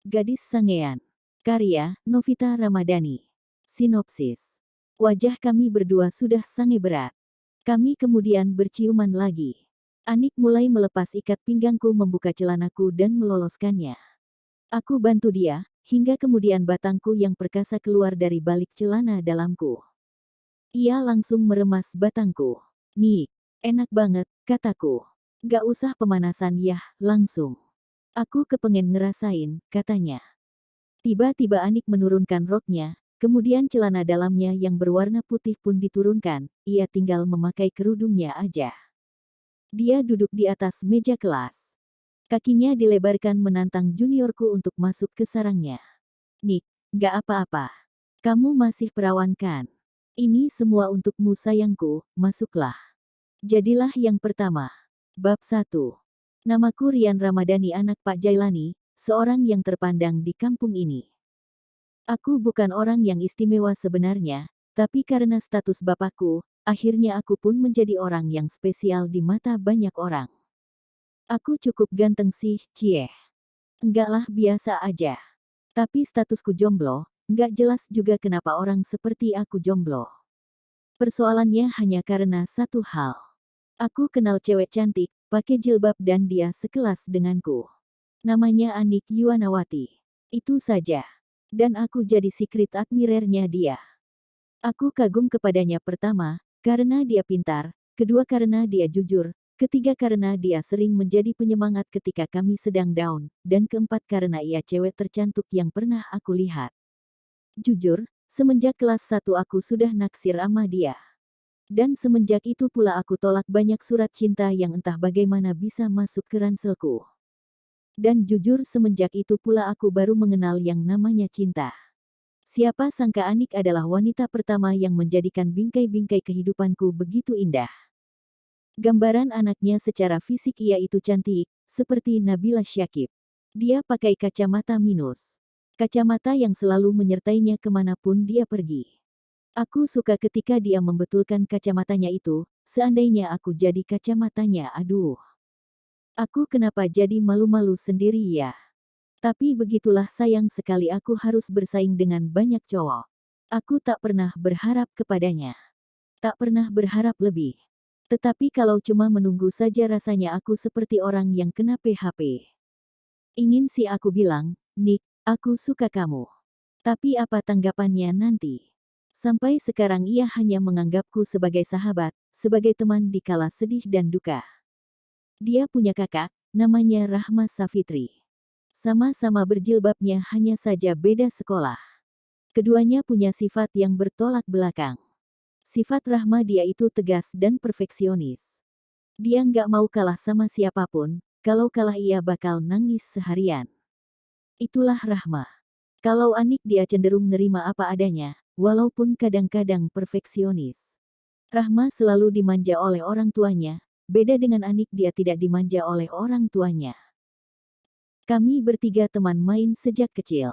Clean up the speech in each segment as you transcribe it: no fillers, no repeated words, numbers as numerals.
Gadis Sangean. Karya, Novita Ramadhani. Sinopsis. Wajah kami berdua sudah sange berat. Kami kemudian berciuman lagi. Anik mulai melepas ikat pinggangku, membuka celanaku dan meloloskannya. Aku bantu dia, hingga kemudian batangku yang perkasa keluar dari balik celana dalamku. Ia langsung meremas batangku. Nik, enak banget, kataku. Gak usah pemanasan yah, langsung. Aku kepengen ngerasain, katanya. Tiba-tiba Anik menurunkan roknya, kemudian celana dalamnya yang berwarna putih pun diturunkan, ia tinggal memakai kerudungnya aja. Dia duduk di atas meja kelas. Kakinya dilebarkan menantang juniorku untuk masuk ke sarangnya. Nik, gak apa-apa. Kamu masih perawan kan? Ini semua untukmu sayangku, masuklah. Jadilah yang pertama. Bab 1. Namaku Rian Ramadhani, anak Pak Jailani, seorang yang terpandang di kampung ini. Aku bukan orang yang istimewa sebenarnya, tapi karena status bapakku, akhirnya aku pun menjadi orang yang spesial di mata banyak orang. Aku cukup ganteng sih, cieh. Enggak lah, biasa aja. Tapi statusku jomblo, enggak jelas juga kenapa orang seperti aku jomblo. Persoalannya hanya karena satu hal. Aku kenal cewek cantik, pakai jilbab dan dia sekelas denganku. Namanya Anik Yuwanawati. Itu saja. Dan aku jadi secret admirer-nya dia. Aku kagum kepadanya pertama, karena dia pintar, kedua karena dia jujur, ketiga karena dia sering menjadi penyemangat ketika kami sedang down, dan keempat karena ia cewek tercantik yang pernah aku lihat. Jujur, semenjak kelas 1 aku sudah naksir sama dia. Dan semenjak itu pula aku tolak banyak surat cinta yang entah bagaimana bisa masuk ke ranselku. Dan jujur semenjak itu pula aku baru mengenal yang namanya cinta. Siapa sangka Anik adalah wanita pertama yang menjadikan bingkai-bingkai kehidupanku begitu indah. Gambaran anaknya secara fisik ia itu cantik, seperti Nabila Syakib. Dia pakai kacamata minus. Kacamata yang selalu menyertainya kemanapun dia pergi. Aku suka ketika dia membetulkan kacamatanya itu, seandainya aku jadi kacamatanya, aduh. Aku kenapa jadi malu-malu sendiri ya? Tapi begitulah, sayang sekali aku harus bersaing dengan banyak cowok. Aku tak pernah berharap kepadanya. Tak pernah berharap lebih. Tetapi kalau cuma menunggu saja rasanya aku seperti orang yang kena PHP. Ingin sih aku bilang, Nik, aku suka kamu. Tapi apa tanggapannya nanti? Sampai sekarang ia hanya menganggapku sebagai sahabat, sebagai teman di kala sedih dan duka. Dia punya kakak, namanya Rahma Safitri. Sama-sama berjilbabnya, hanya saja beda sekolah. Keduanya punya sifat yang bertolak belakang. Sifat Rahma, dia itu tegas dan perfeksionis. Dia nggak mau kalah sama siapapun, kalau kalah ia bakal nangis seharian. Itulah Rahma. Kalau Anik dia cenderung nerima apa adanya, walaupun kadang-kadang perfeksionis. Rahma selalu dimanja oleh orang tuanya, beda dengan Anik, dia tidak dimanja oleh orang tuanya. Kami bertiga teman main sejak kecil.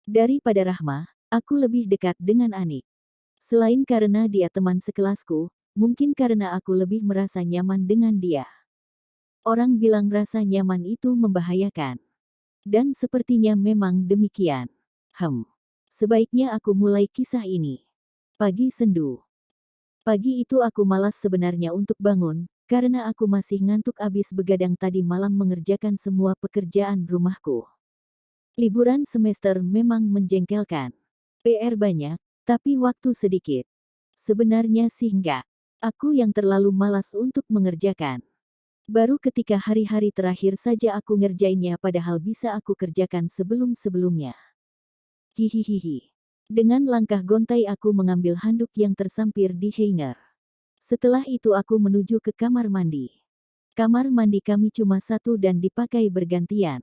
Daripada Rahma, aku lebih dekat dengan Anik. Selain karena dia teman sekelasku, mungkin karena aku lebih merasa nyaman dengan dia. Orang bilang rasa nyaman itu membahayakan. Dan sepertinya memang demikian. Sebaiknya aku mulai kisah ini. Pagi sendu. Pagi itu aku malas sebenarnya untuk bangun, karena aku masih ngantuk abis begadang tadi malam mengerjakan semua pekerjaan rumahku. Liburan semester memang menjengkelkan. PR banyak, tapi waktu sedikit. Sebenarnya sih enggak. Aku yang terlalu malas untuk mengerjakan. Baru ketika hari-hari terakhir saja aku ngerjainnya, padahal bisa aku kerjakan sebelum-sebelumnya. Hihihihi. Dengan langkah gontai aku mengambil handuk yang tersampir di hanger. Setelah itu aku menuju ke kamar mandi. Kamar mandi kami cuma satu dan dipakai bergantian.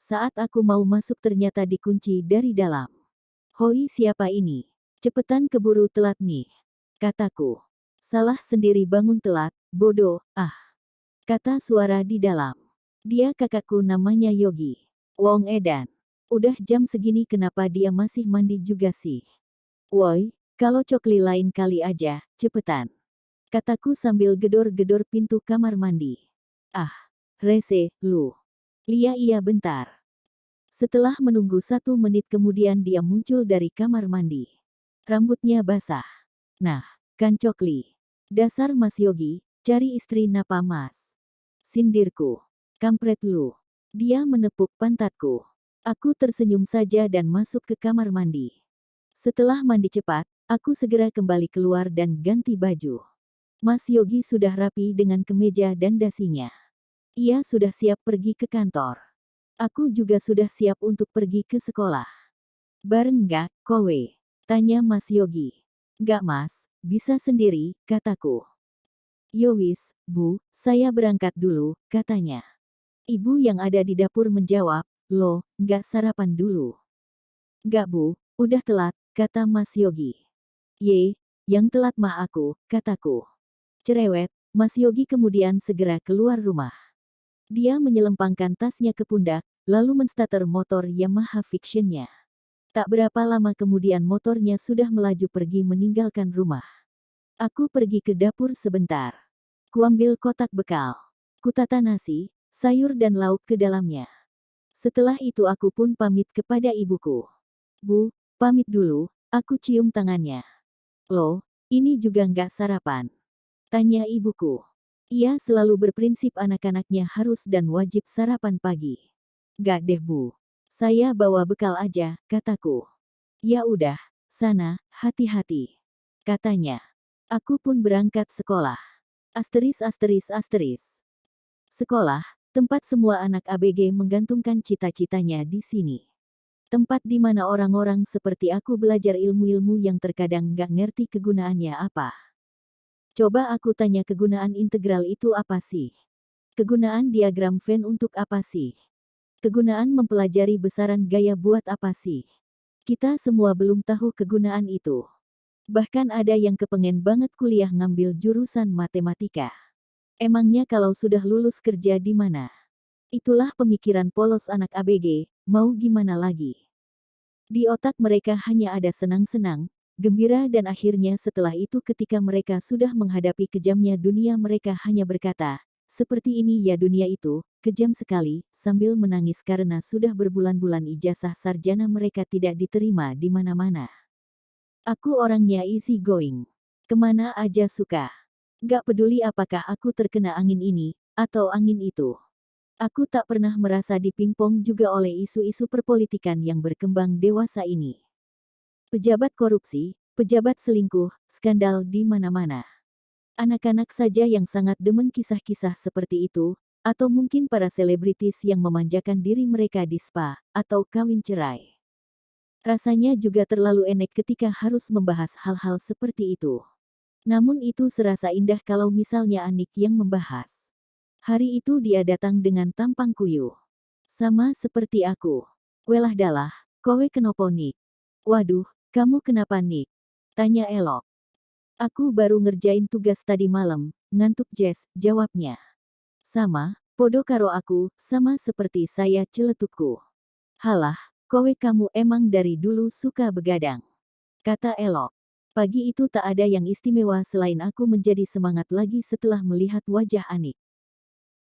Saat aku mau masuk ternyata dikunci dari dalam. Hoi, siapa ini? Cepetan keburu telat nih, kataku. Salah sendiri bangun telat, bodoh, kata suara di dalam. Dia kakakku, namanya Yogi. Wong Edan. Udah jam segini kenapa dia masih mandi juga sih? Woi, kalau cokli lain kali aja, cepetan. Kataku sambil gedor-gedor pintu kamar mandi. Rese, lu. Iya bentar. Setelah menunggu 1 menit kemudian dia muncul dari kamar mandi. Rambutnya basah. Nah, kan Cokli. Dasar Mas Yogi, cari istri napa Mas? Sindirku. Kampret lu. Dia menepuk pantatku. Aku tersenyum saja dan masuk ke kamar mandi. Setelah mandi cepat, aku segera kembali keluar dan ganti baju. Mas Yogi sudah rapi dengan kemeja dan dasinya. Ia sudah siap pergi ke kantor. Aku juga sudah siap untuk pergi ke sekolah. Bareng nggak, kowe? Tanya Mas Yogi. Nggak Mas, bisa sendiri, kataku. Yowis, Bu, saya berangkat dulu, katanya. Ibu yang ada di dapur menjawab, loh, nggak sarapan dulu? Nggak Bu, udah telat, kata Mas Yogi. Ye, yang telat mah aku, kataku. Cerewet, Mas Yogi kemudian segera keluar rumah. Dia menyelempangkan tasnya ke pundak, lalu menstarter motor Yamaha Fiction-nya. Tak berapa lama kemudian motornya sudah melaju pergi meninggalkan rumah. Aku pergi ke dapur sebentar. Kuambil kotak bekal. Kutata nasi, sayur dan lauk ke dalamnya. Setelah itu aku pun pamit kepada ibuku. Bu, pamit dulu, aku cium tangannya. Loh, ini juga nggak sarapan? Tanya ibuku. Ia selalu berprinsip anak-anaknya harus dan wajib sarapan pagi. Gak deh Bu. Saya bawa bekal aja, kataku. Ya udah, sana, hati-hati. Katanya. Aku pun berangkat sekolah. Asteris asteris asteris. Sekolah, tempat semua anak ABG menggantungkan cita-citanya di sini. Tempat di mana orang-orang seperti aku belajar ilmu-ilmu yang terkadang gak ngerti kegunaannya apa. Coba aku tanya kegunaan integral itu apa sih? Kegunaan diagram Venn untuk apa sih? Kegunaan mempelajari besaran gaya buat apa sih? Kita semua belum tahu kegunaan itu. Bahkan ada yang kepengen banget kuliah ngambil jurusan matematika. Emangnya kalau sudah lulus kerja di mana? Itulah pemikiran polos anak ABG, mau gimana lagi? Di otak mereka hanya ada senang-senang, gembira dan akhirnya setelah itu ketika mereka sudah menghadapi kejamnya dunia mereka hanya berkata, seperti ini ya dunia itu, kejam sekali, sambil menangis karena sudah berbulan-bulan ijazah sarjana mereka tidak diterima di mana-mana. Aku orangnya easy going. Kemana aja suka. Gak peduli apakah aku terkena angin ini, atau angin itu. Aku tak pernah merasa dipingpong juga oleh isu-isu perpolitikan yang berkembang dewasa ini. Pejabat korupsi, pejabat selingkuh, skandal di mana-mana. Anak-anak saja yang sangat demen kisah-kisah seperti itu, atau mungkin para selebritis yang memanjakan diri mereka di spa, atau kawin cerai. Rasanya juga terlalu enek ketika harus membahas hal-hal seperti itu. Namun itu serasa indah kalau misalnya Anik yang membahas. Hari itu dia datang dengan tampang kuyuh. Sama seperti aku. Welah dalah, kowe kenopo Nik? Waduh, kamu kenapa Nik? Tanya Elok. Aku baru ngerjain tugas tadi malam, ngantuk Jess, jawabnya. Sama, podo karo aku, sama seperti saya celetukku. Halah, kowe kamu emang dari dulu suka begadang. Kata Elok. Pagi itu tak ada yang istimewa selain aku menjadi semangat lagi setelah melihat wajah Anik.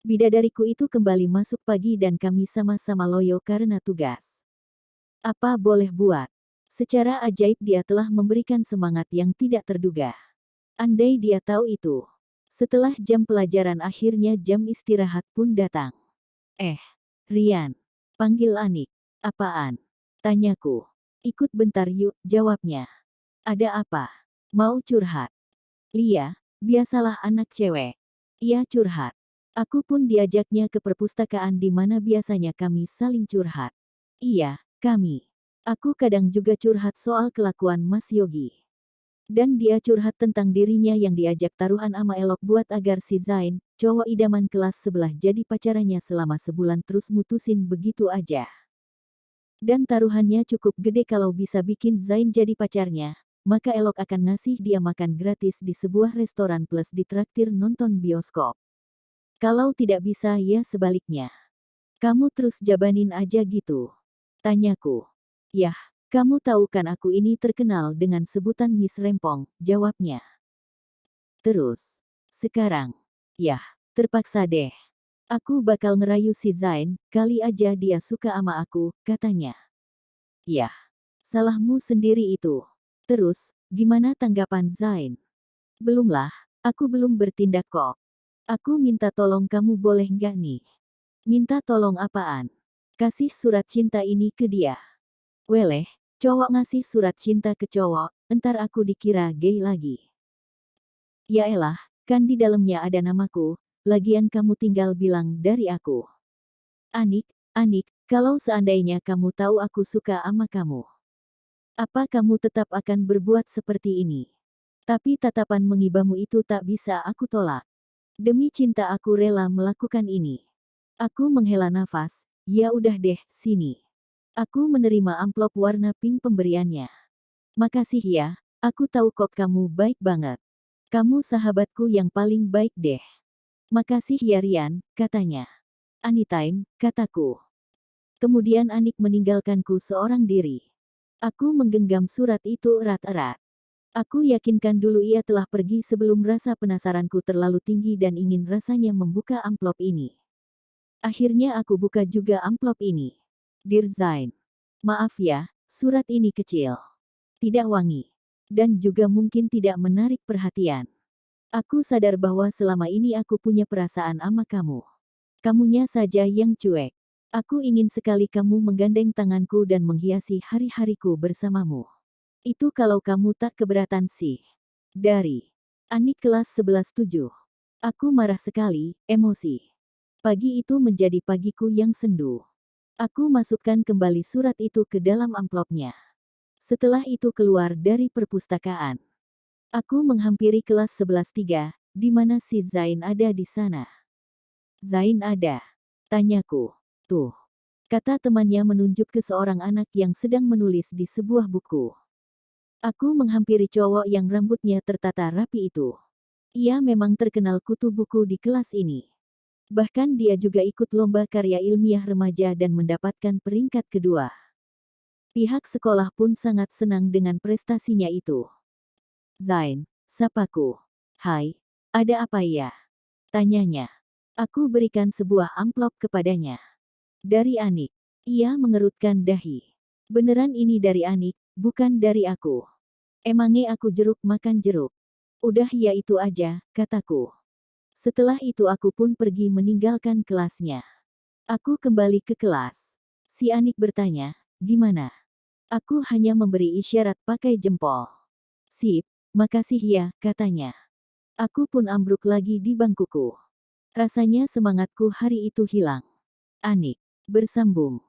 Bidadariku itu kembali masuk pagi dan kami sama-sama loyo karena tugas. Apa boleh buat? Secara ajaib dia telah memberikan semangat yang tidak terduga. Andai dia tahu itu. Setelah jam pelajaran akhirnya jam istirahat pun datang. Rian. Panggil Anik. Apaan? Tanyaku. Ikut bentar yuk, jawabnya. Ada apa? Mau curhat? Lia, biasalah anak cewek. Ia curhat. Aku pun diajaknya ke perpustakaan di mana biasanya kami saling curhat. Iya, kami. Aku kadang juga curhat soal kelakuan Mas Yogi. Dan dia curhat tentang dirinya yang diajak taruhan ama Elok buat agar si Zain, cowok idaman kelas sebelah jadi pacarannya selama sebulan terus mutusin begitu aja. Dan taruhannya cukup gede kalau bisa bikin Zain jadi pacarnya, maka Elok akan ngasih dia makan gratis di sebuah restoran plus ditraktir nonton bioskop. Kalau tidak bisa ya sebaliknya. Kamu terus jabanin aja gitu. Tanyaku. Yah, kamu tahu kan aku ini terkenal dengan sebutan Miss Rempong, jawabnya. Terus. Sekarang. Yah, terpaksa deh. Aku bakal ngerayu si Zain, kali aja dia suka ama aku, katanya. Yah, salahmu sendiri itu. Terus, gimana tanggapan Zain? Belumlah, aku belum bertindak kok. Aku minta tolong kamu boleh nggak nih? Minta tolong apaan? Kasih surat cinta ini ke dia. Weleh, cowok ngasih surat cinta ke cowok, entar aku dikira gay lagi. Yaelah, kan di dalamnya ada namaku, lagian kamu tinggal bilang dari aku. Anik, Anik, kalau seandainya kamu tahu aku suka sama kamu, apa kamu tetap akan berbuat seperti ini? Tapi tatapan mengibamu itu tak bisa aku tolak. Demi cinta aku rela melakukan ini. Aku menghela nafas, ya udah deh, sini. Aku menerima amplop warna pink pemberiannya. Makasih ya, aku tahu kok kamu baik banget. Kamu sahabatku yang paling baik deh. Makasih ya Rian, katanya. Anytime, kataku. Kemudian Anik meninggalkanku seorang diri. Aku menggenggam surat itu erat-erat. Aku yakinkan dulu ia telah pergi sebelum rasa penasaranku terlalu tinggi dan ingin rasanya membuka amplop ini. Akhirnya aku buka juga amplop ini. Dear Zain. Maaf ya, surat ini kecil. Tidak wangi. Dan juga mungkin tidak menarik perhatian. Aku sadar bahwa selama ini aku punya perasaan sama kamu. Kamunya saja yang cuek. Aku ingin sekali kamu menggandeng tanganku dan menghiasi hari-hariku bersamamu. Itu kalau kamu tak keberatan sih. Dari Anik kelas 11-7. Aku marah sekali, emosi. Pagi itu menjadi pagiku yang sendu. Aku masukkan kembali surat itu ke dalam amplopnya. Setelah itu keluar dari perpustakaan. Aku menghampiri kelas 11-3, di mana si Zain ada di sana. Zain ada? Tanyaku. Tuh. Kata temannya menunjuk ke seorang anak yang sedang menulis di sebuah buku. Aku menghampiri cowok yang rambutnya tertata rapi itu. Ia memang terkenal kutu buku di kelas ini. Bahkan dia juga ikut lomba karya ilmiah remaja dan mendapatkan peringkat kedua. Pihak sekolah pun sangat senang dengan prestasinya itu. Zain, sapaku. Hai, ada apa ya? Tanyanya. Aku berikan sebuah amplop kepadanya. Dari Anik. Ia mengerutkan dahi. Beneran ini dari Anik, bukan dari aku. Emangnya aku jeruk makan jeruk? Udah ya itu aja, kataku. Setelah itu aku pun pergi meninggalkan kelasnya. Aku kembali ke kelas. Si Anik bertanya, gimana? Aku hanya memberi isyarat pakai jempol. Sip, makasih ya, katanya. Aku pun ambruk lagi di bangkuku. Rasanya semangatku hari itu hilang. Anik bersambung.